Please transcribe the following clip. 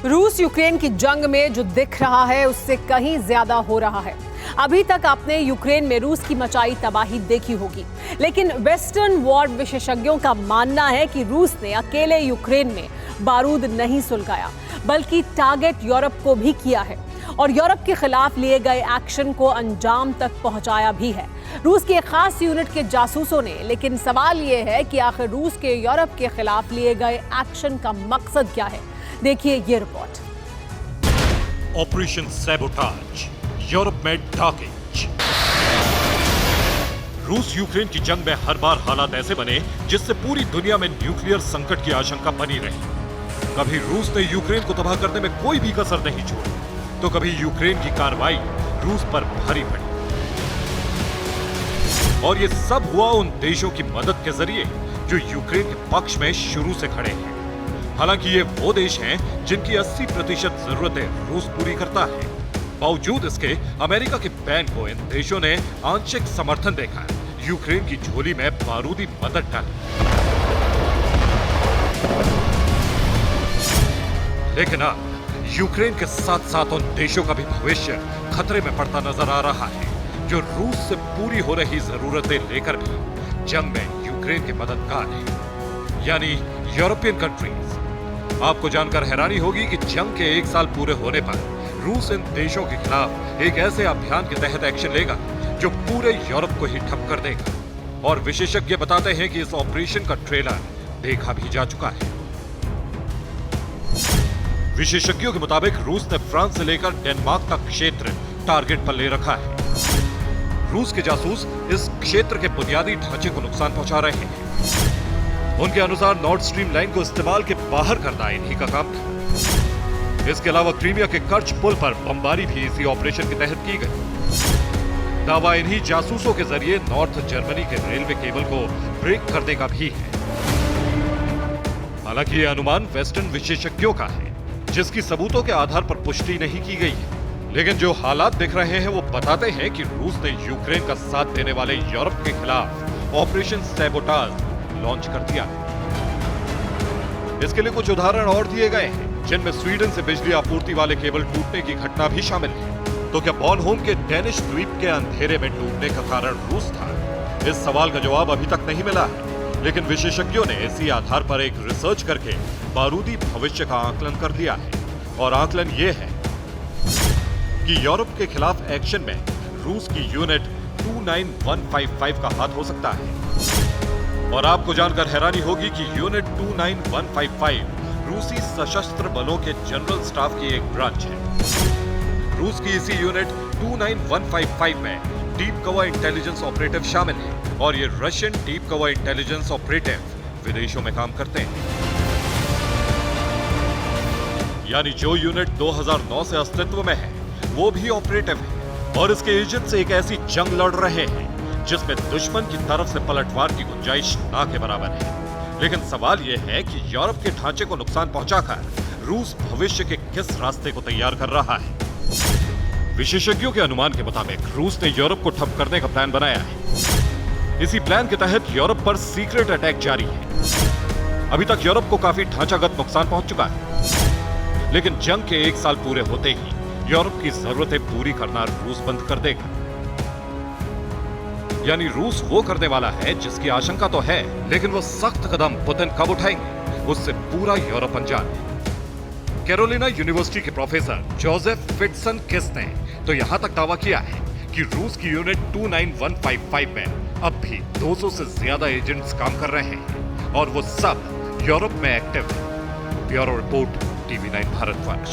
रूस यूक्रेन की जंग में जो दिख रहा है उससे कहीं ज्यादा हो रहा है। अभी तक आपने यूक्रेन में रूस की मचाई तबाही देखी होगी, लेकिन वेस्टर्न वॉर विशेषज्ञों का मानना है कि रूस ने अकेले यूक्रेन में बारूद नहीं सुलगाया, बल्कि टारगेट यूरोप को भी किया है और यूरोप के खिलाफ लिए गए एक्शन को अंजाम तक पहुंचाया भी है रूस की एक खास यूनिट के जासूसों ने। लेकिन सवाल यह है कि आखिर रूस के यूरोप के खिलाफ लिए गए एक्शन का मकसद क्या है। देखिए ये रिपोर्ट। ऑपरेशन सैबोटाज, यूरोप में डॉकेज। रूस यूक्रेन की जंग में हर बार हालात ऐसे बने जिससे पूरी दुनिया में न्यूक्लियर संकट की आशंका बनी रही। कभी रूस ने यूक्रेन को तबाह करने में कोई भी कसर नहीं छोड़ी, तो कभी यूक्रेन की कार्रवाई रूस पर भारी पड़ी। और ये सब हुआ उन देशों की मदद के जरिए जो यूक्रेन के पक्ष में शुरू से खड़े हैं। हालांकि ये वो देश हैं जिनकी 80% जरूरतें रूस पूरी करता है। बावजूद इसके अमेरिका के बैन को इन देशों ने आंशिक समर्थन देकर यूक्रेन की झोली में बारूदी मदद डाली। लेकिन अब यूक्रेन के साथ साथ उन देशों का भी भविष्य खतरे में पड़ता नजर आ रहा है जो रूस से पूरी हो रही जरूरतें लेकर भी जंग में यूक्रेन के मददगार हैं, यानी यूरोपियन कंट्रीज। आपको जानकर हैरानी होगी कि जंग के 1 साल पूरे होने पर रूस इन देशों के खिलाफ एक ऐसे अभियान के तहत एक्शन लेगा जो पूरे यूरोप को ही ठप कर देगा। और विशेषज्ञ बताते हैं कि इस ऑपरेशन का ट्रेलर देखा भी जा चुका है। विशेषज्ञों के मुताबिक रूस ने फ्रांस से लेकर डेनमार्क तक क्षेत्र टारगेट पर ले रखा है। रूस के जासूस इस क्षेत्र के बुनियादी ढांचे को नुकसान पहुंचा रहे हैं। उनके अनुसार नॉर्ड स्ट्रीम लाइन को इस्तेमाल के बाहर करना इन्हीं का काम था। इसके अलावा क्रीमिया के कर्च पुल पर बमबारी भी इसी ऑपरेशन के तहत की गई। दावा इन्हीं जासूसों के जरिए नॉर्थ जर्मनी के रेलवे केबल को ब्रेक करने का भी है। हालांकि यह अनुमान वेस्टर्न विशेषज्ञों का है, जिसकी सबूतों के आधार पर पुष्टि नहीं की गई है। लेकिन जो हालात दिख रहे हैं वो बताते हैं कि रूस ने यूक्रेन का साथ देने वाले यूरोप के खिलाफ ऑपरेशन सैबोटाज लॉन्च कर दिया है। इसके लिए कुछ उदाहरण और दिए गए हैं, जिनमें स्वीडन से बिजली आपूर्ति वाले केबल टूटने की घटना भी शामिल है। तो क्या बॉर्नहोम के डेनिश द्वीप के अंधेरे में डूबने का कारण रूस था? इस सवाल का जवाब अभी तक नहीं मिला है, लेकिन विशेषज्ञों ने इसी आधार पर एक रिसर्च करके बारूदी भविष्य का आकलन कर दिया है। और आकलन ये है कि यूरोप के खिलाफ एक्शन में रूस की यूनिट 29155 का हाथ हो सकता है। और आपको जानकर हैरानी होगी कि यूनिट 29155 रूसी सशस्त्र बलों के जनरल स्टाफ की एक ब्रांच है। रूस की इसी यूनिट 29155 में डीप कवर इंटेलिजेंस ऑपरेटिव शामिल है और ये Russian deep cover intelligence operative विदेशों में काम करते हैं। यानी जो यूनिट 2009 से अस्तित्व में है वो भी ऑपरेटिव है और इसके एजेंट से एक ऐसी जंग लड़ रहे हैं जिसमें दुश्मन की तरफ से पलटवार की गुंजाइश ना के बराबर है। लेकिन सवाल यह है कि यूरोप के ढांचे को नुकसान पहुंचाकर रूस भविष्य के किस रास्ते को तैयार कर रहा है। विशेषज्ञों के अनुमान के मुताबिक रूस ने यूरोप को ठप करने का प्लान बनाया है। इसी प्लान के तहत यूरोप पर सीक्रेट अटैक जारी है। अभी तक यूरोप को काफी ढांचागत नुकसान पहुंच चुका है, लेकिन जंग के 1 साल पूरे होते ही यूरोप की जरूरतें पूरी करना रूस बंद कर देगा। यानी रूस वो करने वाला है जिसकी आशंका तो है, लेकिन वो सख्त कदम पुतिन कब उठाएंगे उससे पूरा यूरोप अनजान है। कैरोलिना यूनिवर्सिटी के प्रोफेसर जोसेफ फिटसन किस ने तो यहां तक दावा किया है कि रूस की यूनिट 29155 में अब भी 200 से ज्यादा एजेंट्स काम कर रहे हैं और वो सब यूरोप में एक्टिव है। Bureau report, TV9 Bharatvarsh.